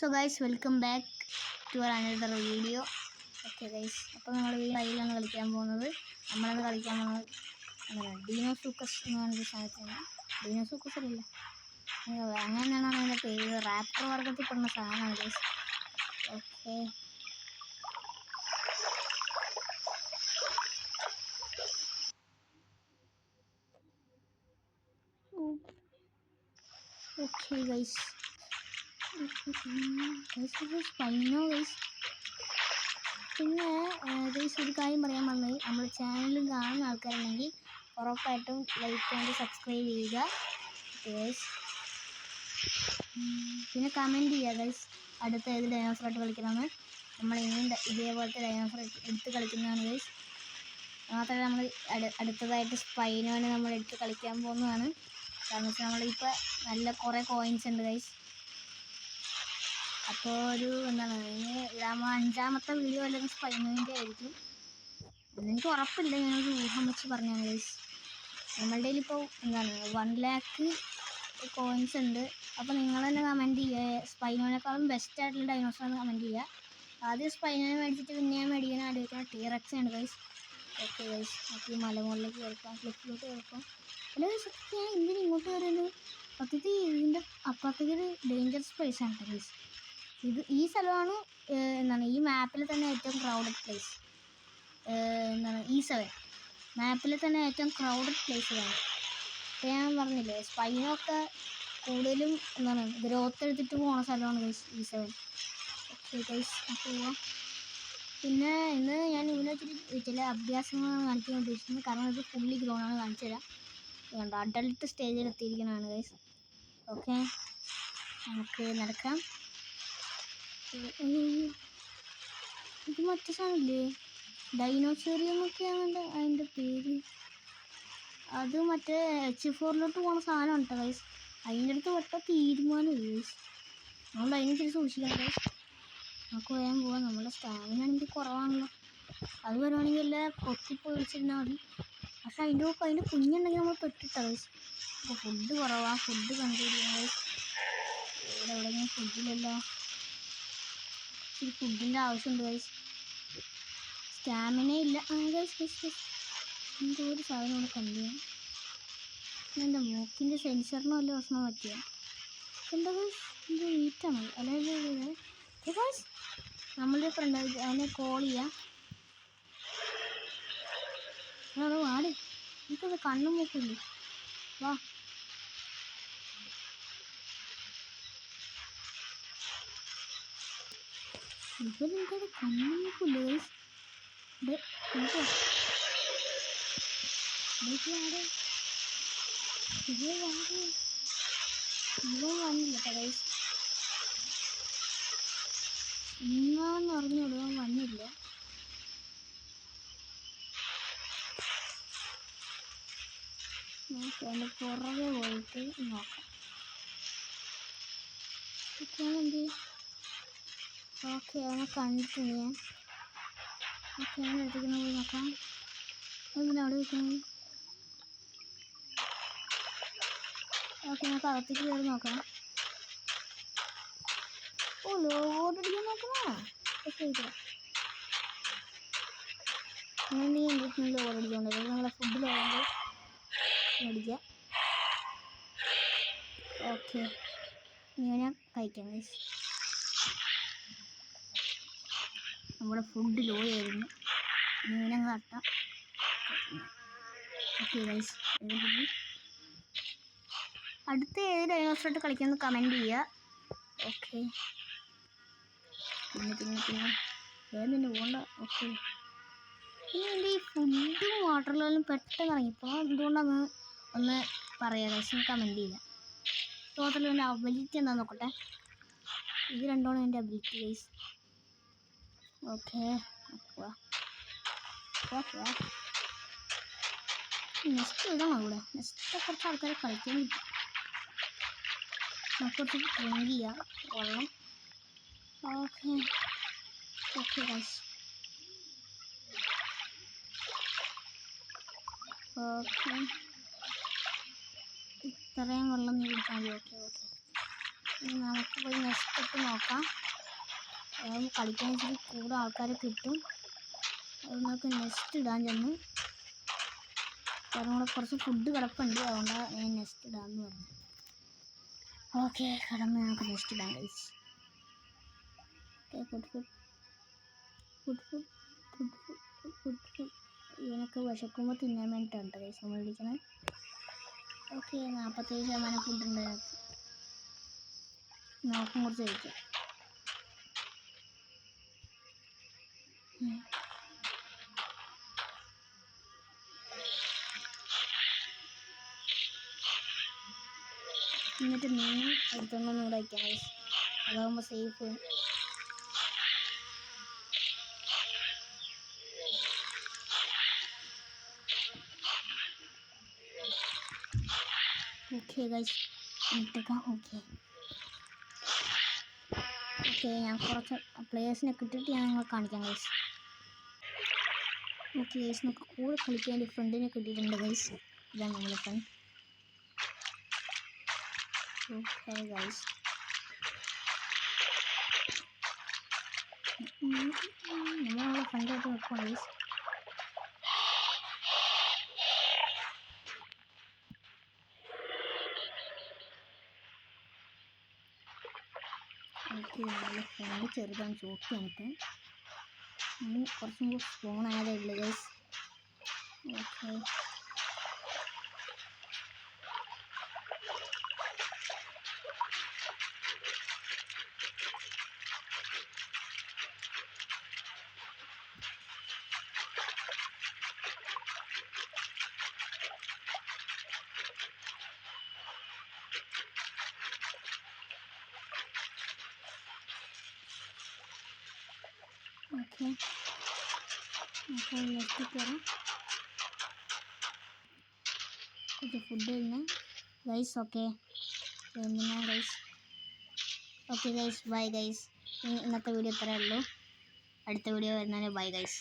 So guys welcome back to another video. Okay guys, അപ്പോൾ നമ്മൾ ഈ റൈലാണ് കളിക്കാൻ പോകുന്നത്. നമ്മളത് കളിക്കാൻ പോകുന്നത് ഡീനോസൂക്കസ് എന്ന് പറഞ്ഞൊരു സാധനത്തിന്. ഡീനോസൂക്കസ് അല്ല, അങ്ങനെയാണ് അതിൻ്റെ പേര്. റാപ്റ്റർ വർഗത്തിൽ പെടുന്ന സാധനമാണ് guys. Okay, okay guys, spino guys. പിന്നെ ഗൈസ് ഒരു കാര്യം പറയാൻ വന്നത്, നമ്മൾ ചാനലും കാണുന്ന ആൾക്കാരുണ്ടെങ്കിൽ ഉറപ്പായിട്ടും ലൈക്ക് ചെയ്ത് സബ്സ്ക്രൈബ് ചെയ്യുക ഗൈസ്. പിന്നെ കമൻറ്റ് ചെയ്യുക ഗൈസ്, അടുത്ത ഏത് ഡൈനോസറായിട്ട് കളിക്കണമെന്ന്. നമ്മൾ ഇനിയും ഇതേപോലത്തെ ഡൈനോസർ എടുത്ത് കളിക്കുന്നതാണ് ഗൈസ്. മാത്രമല്ല നമ്മൾ അടുത്തതായിട്ട് സ്പൈനോനെ നമ്മൾ എടുത്ത് കളിക്കാൻ പോകുന്നതാണ്. കാരണം വെച്ചാൽ നമ്മളിപ്പോൾ നല്ല കുറേ കോയിൻസ് ഉണ്ട് ഗൈസ്. അപ്പോൾ ഒരു എന്താണ് ഇതാകുമ്പോൾ 5ാമത്തെ വീഡിയോ അല്ലെങ്കിൽ സ്പൈനോൻ്റെ ആയിരിക്കും. എനിക്ക് ഉറപ്പില്ല, ഞാനൊരു ഊഹം വെച്ച് പറഞ്ഞാണ് ഗൈസ്. നമ്മളുടെ ഇപ്പോൾ എന്താണ് 1 lakh കോയിൻസ് ഉണ്ട്. അപ്പോൾ നിങ്ങൾ തന്നെ കമൻറ്റ് ചെയ്യുക, സ്പൈനോനേക്കാളും ബെസ്റ്റായിട്ടുള്ള ഡൈനോസറാണ് കമൻറ്റ് ചെയ്യുക. ആദ്യം സ്പൈനോനെ മേടിച്ചിട്ട് പിന്നെ ഞാൻ മേടിക്കാൻ ആലോചിക്കുന്ന ടീറക്സ് ആണ് ഗൈസ്. ഓക്കെ ഗൈസ്, നമുക്ക് ഈ മലമുകളിലേക്ക് കയറിക്കാം, ക്ലിപ്പിലോട്ട് കയറിക്കാം. അല്ല ഗൈസ്, ഞാൻ എന്തിനും ഇങ്ങോട്ട് കയറുന്നു? സത്യത്തിൽ ഇതിൻ്റെ അപ്പുറത്തേക്ക് ഒരു ഡേഞ്ചർ സ്പേസ് ആണ് ഗൈസ്. ഈ സ്ഥലമാണ് എന്താണ് ഈ മാപ്പിൽ തന്നെ ഏറ്റവും ക്രൗഡഡ് പ്ലേസ്. എന്താണ് E7 മാപ്പിൽ തന്നെ ഏറ്റവും ക്രൗഡഡ് പ്ലേസിലാണ്. അപ്പോൾ ഞാൻ പറഞ്ഞില്ലേ, സ്പൈനോ ഒക്കെ കൂടുതലും എന്താണ് ഗ്രോത്ത് എടുത്തിട്ട് പോകുന്ന സ്ഥലമാണ് ഗൈസ് E7. ഓക്കെ ഗൈസ്, നമുക്ക് പോവാം. പിന്നെ ഇന്ന് ഞാൻ ഇവിടെ വെച്ചിട്ട് ചില അഭ്യാസങ്ങളാണ് കാണിക്കാൻ ഉദ്ദേശിക്കുന്നത്. കാരണം ഇത് ഫുള്ളി ഗ്രോണാണ്. കാണിച്ചു തരാം. കണ്ടോ, അഡൾട്ട് സ്റ്റേജിൽ എത്തിയിരിക്കുന്നതാണ് ഗൈസ്. ഓക്കെ, നമുക്ക് നടക്കാം. ഇത് മറ്റേ സാധനമില്ലേ, ഡൈനോസോറിയം ഒക്കെയാണ് അതിൻ്റെ പേര്. അത് മറ്റേ H4 പോകുന്ന സാധനമാണ് കേട്ടോ ഗൈസ്. അതിൻ്റെ അടുത്ത് ഒറ്റ തീരുമാനമില്ല ഗൈസ്. നമ്മൾ അതിനനുസരിച്ച് സൂക്ഷിക്കണം ഗൈസ്. നമുക്ക് വേഗം പോകാം. നമ്മുടെ സ്റ്റാമിന ആണെങ്കിൽ കുറവാണല്ലോ. അത് വരുവാണെങ്കിൽ എല്ലാം പൊത്തിപ്പോയി വിളിച്ചിരുന്നാൽ മതി. പക്ഷെ അതിൻ്റെ കുഞ്ഞുണ്ടെങ്കിൽ നമ്മൾ പെട്ടിട്ടോ ഗൈസ്. അപ്പോൾ ഫുഡ് കുറവാണ്, ഫുഡ് കണ്ടുപിടിക്കണം ഗൈസ്. ഇവിടെ എവിടെയെങ്കിലും ഫുഡില്ലല്ലോ. ഫുഡിൻ്റെ ആവശ്യമുണ്ട് ഗൈസ്. സ്റ്റാമിന ഇല്ല ഗൈസ്. എന്തോ ഒരു സാധനം ഇവിടെ കണ്ടു. എൻ്റെ മൂക്കിൻ്റെ സെൻസറിന് വല്ല പ്രശ്നം പറ്റിയ എന്താ ഗൈസ്? എന്തോ വീറ്റാണ് അല്ലാതെ ഗൈസ്. നമ്മളുടെ ഫ്രണ്ട് അതിനെ കോൾ ചെയ്യാം. അത് വാട്, എനിക്കത് കണ്ണും മൂക്കില്ലേ. വാ, ഇപ്പോൾ എനിക്കത് കണ്ണും മൂക്കില്ല ഗൈസ്. ഇവൻ വന്നില്ല ഗൈസ്. ഇന്നാന്ന് പറഞ്ഞോളൂ, അവൻ വന്നില്ല. നോക്കാം, എൻ്റെ പുറകെ പോയിട്ട് നോക്കാം. ഓക്കെ, ഓക്കെ അവനെ കണ്ടിട്ടുണ്ട് ഞാൻ. ഓക്കെ, അവനെ എടുത്തിരിക്കുന്ന പോയി നോക്കാം. അതിന് അവിടെ വെക്കുന്നത്. ഓക്കെ, നമുക്ക് അകത്തേക്ക് കയറി നോക്കാം. ഓ, ലോഗോട്ടടിക്കാൻ നോക്കണോ? ശരിക്കാം, അങ്ങനെ നീ എന്തെങ്കിലും ലോഗോട്ടടിച്ചോണ്ട് നമ്മളെ ഫുഡ് ലോഗോ മേടിക്കാം. ഓക്കെ, ഇങ്ങനെ കഴിക്കാം ഗൈസ്. നമ്മുടെ ഫുഡ് ലോ ആയിരുന്നു. ഇങ്ങനെ കട്ടാം. ഓക്കെ ഗൈസ്, അടുത്ത ഏത് ഡൈനോസറായിട്ട് കളിക്കുന്നത് കമൻറ്റ് ചെയ്യുക. ഓക്കെ, പിന്നെ വേറെ പോകണ്ട. ഓക്കെ, പിന്നെ എൻ്റെ ഈ ഫുഡും വാട്ടർ ലെവലും പെട്ടെന്ന് ഇറങ്ങിപ്പോൾ എന്തുകൊണ്ടാണ് ഒന്ന് പറയാം ഗൈസ്, കമൻറ്റ് ചെയ്യുക. ടോട്ടൽ എൻ്റെ അബിലിറ്റി എന്താ നോക്കട്ടെ. ഇത് രണ്ടാണ് എൻ്റെ അബിലിറ്റി ഗൈസ്. ഓക്കെ, നെക്സ്റ്റ് ഇതാണ് ഇവിടെ. നെക്സ്റ്റ് കുറച്ച് ആൾക്കാരെ കളിക്കാൻ കിട്ടും. നമുക്ക് കുറച്ച് ട്രെയിൻ ചെയ്യാം വെള്ളം. Okay guys. ഓക്കെ, ഇത്രയും വെള്ളം നീ കുടിച്ചാൽ മതി. ഓക്കെ, നമുക്ക് പോയി നെക്സ്റ്റ് ഇട്ട് നോക്കാം. കളിക്കാൻ ഇച്ചിരി കൂടുതൽ ആൾക്കാരെ കിട്ടും. അത് നമുക്ക് നെക്സ്റ്റ് ഇടാൻ ചെന്ന്. കാരണം ഇവിടെ കുറച്ച് ഫുഡ് കിടപ്പുണ്ട്, അതുകൊണ്ടാണ് ഞാൻ നെക്സ്റ്റ് ഇടാമെന്ന് പറഞ്ഞു. ഓക്കെ, കടന്ന് നമുക്ക് നെക്സ്റ്റ് ഇടാൻ കഴിച്ചു. ഓക്കെ, ഫുഡ് ഇവനൊക്കെ വിശക്കുമ്പോൾ തിന്നാൻ വേണ്ടിയിട്ടാണ് കഴിച്ച് നമ്മൾ വിളിക്കണേ. ഓക്കെ, 47% ഫുഡ് ഉണ്ട് അതിനകത്ത്. നമുക്കും കുറച്ച് കഴിക്കാം. എന്നിട്ട് മീൻ എടുത്തൊന്നും കൂടെ വയ്ക്കാം, അതാകുമ്പോൾ സേഫ്. ഓക്കെ ഗൈസ്, ഇട്ടേക്കാം. ഓക്കെ, ഞാൻ കുറച്ച് പ്ലേയേഴ്സിനെ കിട്ടിയിട്ട് ഞാൻ നിങ്ങളെ കാണിക്കാം ഗൈസ്. ഓക്കെ ഗൈസ്, നമുക്ക് കൂടെ കളിക്കാൻ ഒരു ഫ്രണ്ടിനെ കിട്ടിയിട്ടുണ്ട് ഗൈസ്. ഇതാണ് നമ്മളെ ഫ്രണ്ട്. ഓക്കെ ഗൈസ്, നമ്മളെ ഫ്രണ്ടായിട്ട് വെക്കാം ഗൈസ്. ഓക്കെ, നമ്മളെ ഫ്രണ്ട് ചെറുതാണ്, ചോട്ടിയാണ് ഇപ്പം. കുറച്ചും കൂടി സ്ട്രോങ് ആയതേ ഉള്ളൂ ഗൈസ്. ഓക്കെ, അപ്പോൾ നെക്സ്റ്റ് കയറാം. കുറച്ച് ഫുഡ് കഴിഞ്ഞ് ഗൈസ്. ഓക്കെ, എന്തിനാ guys. Okay guys, bye guys. ഇന്നത്തെ വീഡിയോ ഇത്രയേ ഉള്ളൂ. അടുത്ത വീഡിയോ വരുന്നതിന് ബൈ ഗൈസ്.